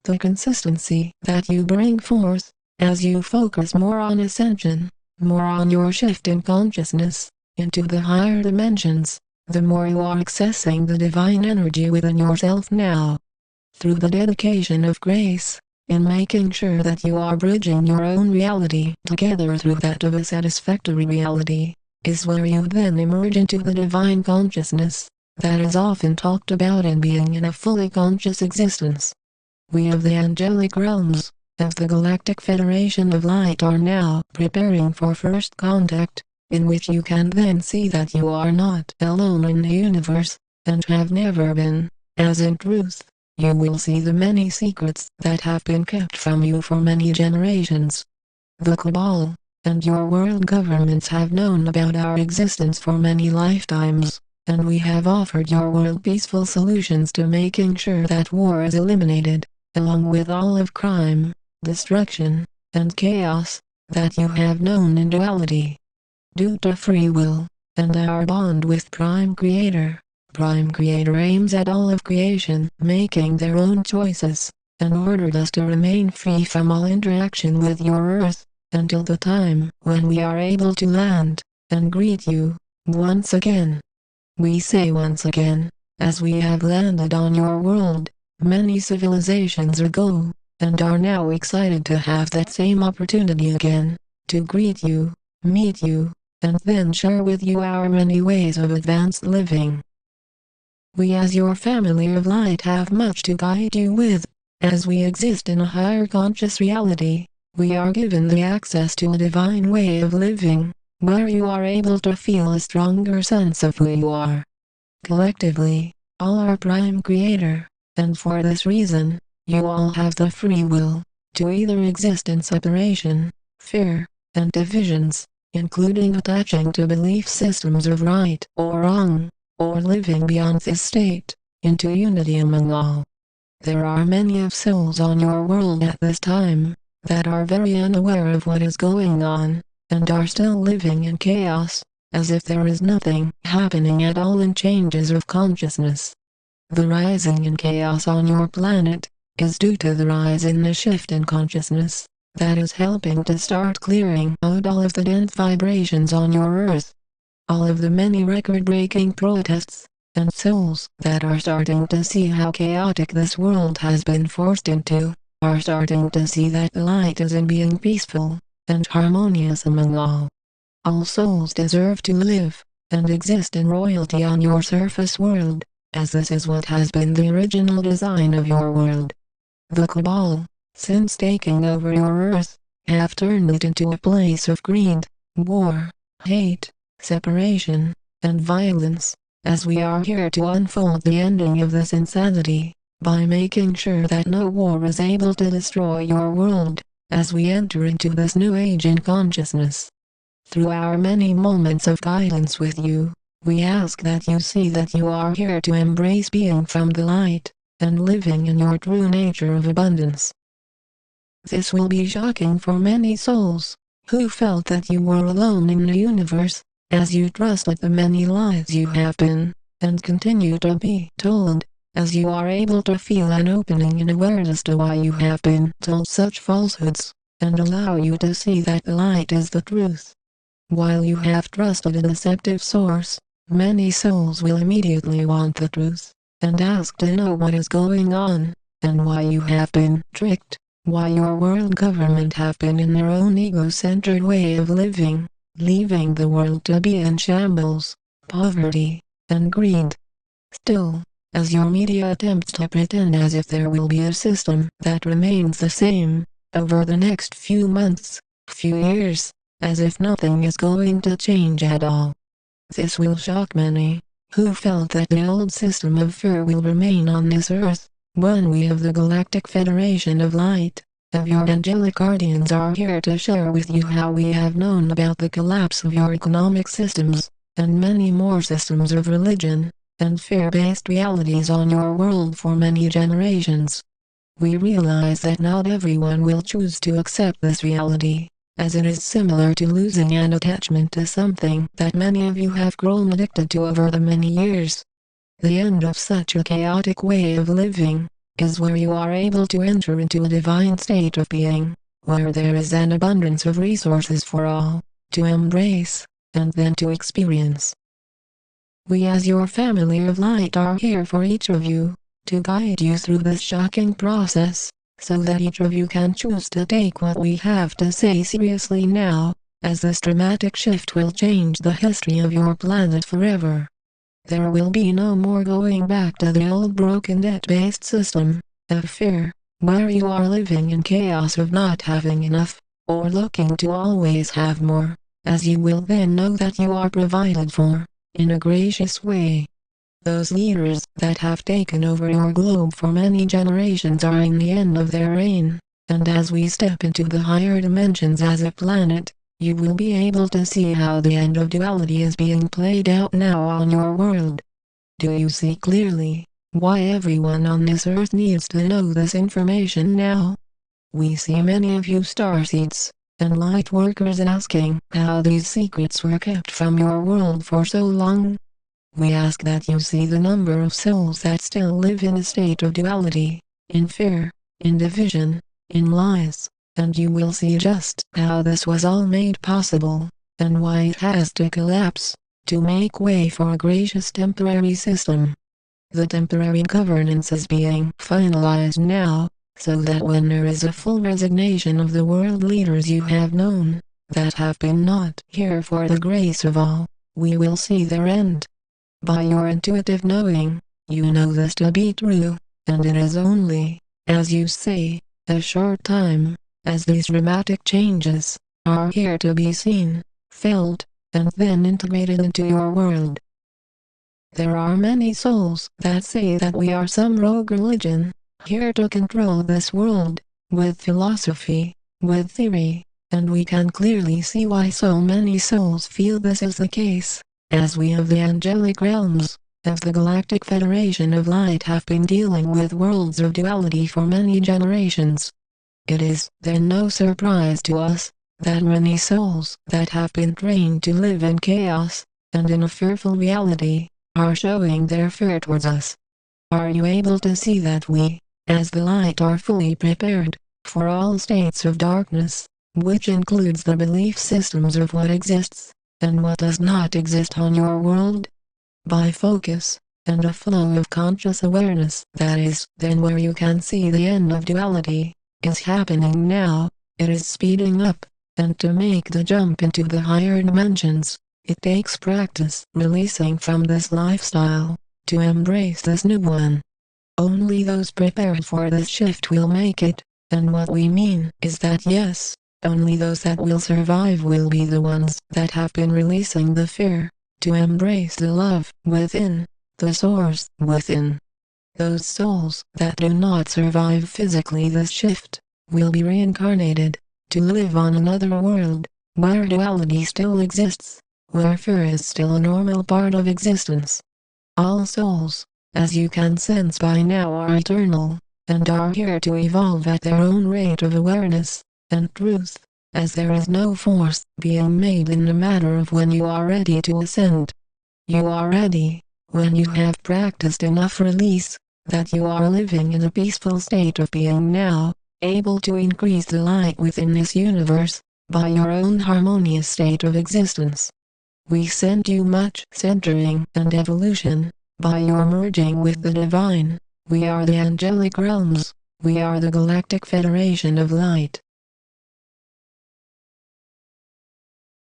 The consistency that you bring forth, as you focus more on ascension, more on your shift in consciousness, into the higher dimensions, the more you are accessing the divine energy within yourself now. Through the dedication of grace, in making sure that you are bridging your own reality together through that of a satisfactory reality, is where you then emerge into the divine consciousness that is often talked about in being in a fully conscious existence. We of the angelic realms, of the Galactic Federation of Light, are now preparing for first contact, in which you can then see that you are not alone in the universe, and have never been, as in truth, you will see the many secrets that have been kept from you for many generations. The Cabal, and your world governments have known about our existence for many lifetimes, and we have offered your world peaceful solutions to making sure that war is eliminated, along with all of crime, destruction, and chaos that you have known in duality. Due to free will, and our bond with Prime Creator aims at all of creation making their own choices, and ordered us to remain free from all interaction with your Earth, until the time when we are able to land, and greet you, once again. We say once again, as we have landed on your world, many civilizations ago, and are now excited to have that same opportunity again, to greet you, meet you, and then share with you our many ways of advanced living. We as your family of light have much to guide you with. As we exist in a higher conscious reality, we are given the access to a divine way of living, where you are able to feel a stronger sense of who you are. Collectively, all are Prime Creator, and for this reason, you all have the free will to either exist in separation, fear, and divisions, including attaching to belief systems of right or wrong, or living beyond this state, into unity among all. There are many of souls on your world at this time, that are very unaware of what is going on, and are still living in chaos, as if there is nothing happening at all in changes of consciousness. The rising in chaos on your planet is due to the rise in the shift in consciousness that is helping to start clearing out all of the dense vibrations on your Earth. All of the many record-breaking protests, and souls that are starting to see how chaotic this world has been forced into, are starting to see that the light is in being peaceful and harmonious among all. All souls deserve to live and exist in royalty on your surface world, as this is what has been the original design of your world. The Cabal, since taking over your Earth, have turned it into a place of greed, war, hate, separation, and violence, as we are here to unfold the ending of this insanity, by making sure that no war is able to destroy your world, as we enter into this new age in consciousness. Through our many moments of guidance with you, we ask that you see that you are here to embrace being from the light, and living in your true nature of abundance. This will be shocking for many souls, who felt that you were alone in the universe, as you trusted the many lies you have been, and continue to be told, as you are able to feel an opening in awareness to why you have been told such falsehoods, and allow you to see that the light is the truth. While you have trusted a deceptive source, many souls will immediately want the truth, and ask to know what is going on, and why you have been tricked, why your world government have been in their own ego-centered way of living, leaving the world to be in shambles, poverty, and greed. Still, as your media attempts to pretend as if there will be a system that remains the same, over the next few months, few years, as if nothing is going to change at all. This will shock many, who felt that the old system of fear will remain on this earth, when we of the Galactic Federation of Light, of your angelic guardians are here to share with you how we have known about the collapse of your economic systems, and many more systems of religion, and fear-based realities on your world for many generations. We realize that not everyone will choose to accept this reality, as it is similar to losing an attachment to something that many of you have grown addicted to over the many years. The end of such a chaotic way of living is where you are able to enter into a divine state of being, where there is an abundance of resources for all to embrace and then to experience. We as your family of light are here for each of you, to guide you through this shocking process, so that each of you can choose to take what we have to say seriously now, as this dramatic shift will change the history of your planet forever. There will be no more going back to the old broken debt-based system of fear, where you are living in chaos of not having enough, or looking to always have more, as you will then know that you are provided for, in a gracious way. Those leaders that have taken over your globe for many generations are in the end of their reign, and as we step into the higher dimensions as a planet, you will be able to see how the end of duality is being played out now on your world. Do you see clearly why everyone on this earth needs to know this information now? We see many of you starseeds and light workers asking how these secrets were kept from your world for so long. We ask that you see the number of souls that still live in a state of duality, in fear, in division, in lies, and you will see just how this was all made possible, and why it has to collapse, to make way for a gracious temporary system. The temporary governance is being finalized now, so that when there is a full resignation of the world leaders you have known, that have been not here for the grace of all, we will see their end. By your intuitive knowing, you know this to be true, and it is only, as you say, a short time, as these dramatic changes are here to be seen, felt, and then integrated into your world. There are many souls that say that we are some rogue religion, here to control this world, with philosophy, with theory, and we can clearly see why so many souls feel this is the case, as we of the angelic realms, of the Galactic Federation of Light have been dealing with worlds of duality for many generations. It is then no surprise to us that many souls that have been trained to live in chaos, and in a fearful reality, are showing their fear towards us. Are you able to see that we, as the light, are fully prepared for all states of darkness, which includes the belief systems of what exists and what does not exist on your world? By focus and a flow of conscious awareness, that is then where you can see the end of duality is happening now. It is speeding up, and to make the jump into the higher dimensions, it takes practice releasing from this lifestyle to embrace this new one. Only those prepared for this shift will make it, and what we mean is that yes, only those that will survive will be the ones that have been releasing the fear, to embrace the love within, the source within. Those souls that do not survive physically this shift, will be reincarnated, to live on another world, where duality still exists, where fear is still a normal part of existence. All souls, as you can sense by now, are eternal, and are here to evolve at their own rate of awareness and truth, as there is no force being made in the matter of when you are ready to ascend. You are ready, when you have practiced enough release, that you are living in a peaceful state of being now, able to increase the light within this universe, by your own harmonious state of existence. We send you much centering and evolution, by your merging with the divine. We are the angelic realms, we are the Galactic Federation of Light.